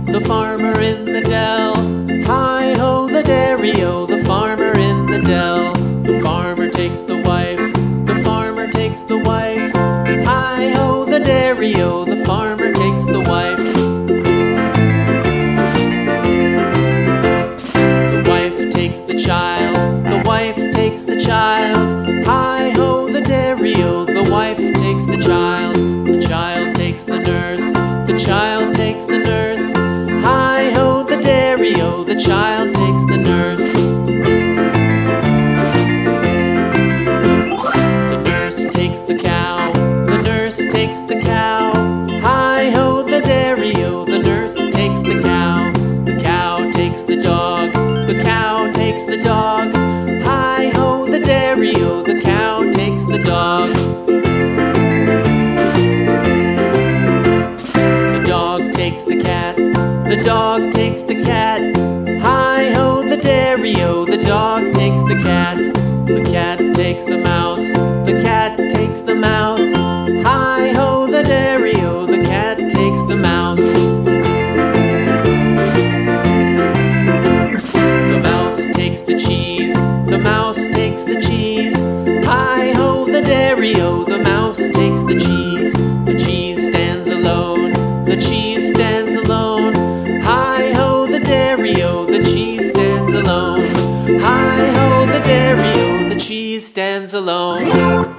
The farmer in the dell. Hi-ho, the dairy-o, the farmer in the dell. The farmer takes the wife, the farmer takes the wife. Hi-ho, the dairy-o, the farmer takes the wife. The wife takes the child, the wife takes the child. Hi-ho, the dairy-o, the wife takes the child. The child takes the nurse, the child takes the nurse. Hi-ho, the dairy-o, the child takes the nurse. The nurse takes the cow, the nurse takes the cow. Hi-ho, the dairy-o, the nurse takes the cow. The cow takes the dog, the cow takes the dog. Hi-ho, the dairy-o, the cow takes the dog. The dog takes the cat, the dog takes the cat. Hi-ho, the dairy-o, the dog takes the cat. The cat takes the mouse, the cat takes the mouse. Hi-ho, the dairy-o, the cat takes the mouse. The mouse takes the cheese, the mouse takes the cheese. Hi-ho, the dairy-o, the mouse takes the cheese. The cheese stands alone, the cheese stands alone. Hi-ho, the dairy-o, the cheese stands alone. Hi-ho, the dairy-o, the cheese stands alone.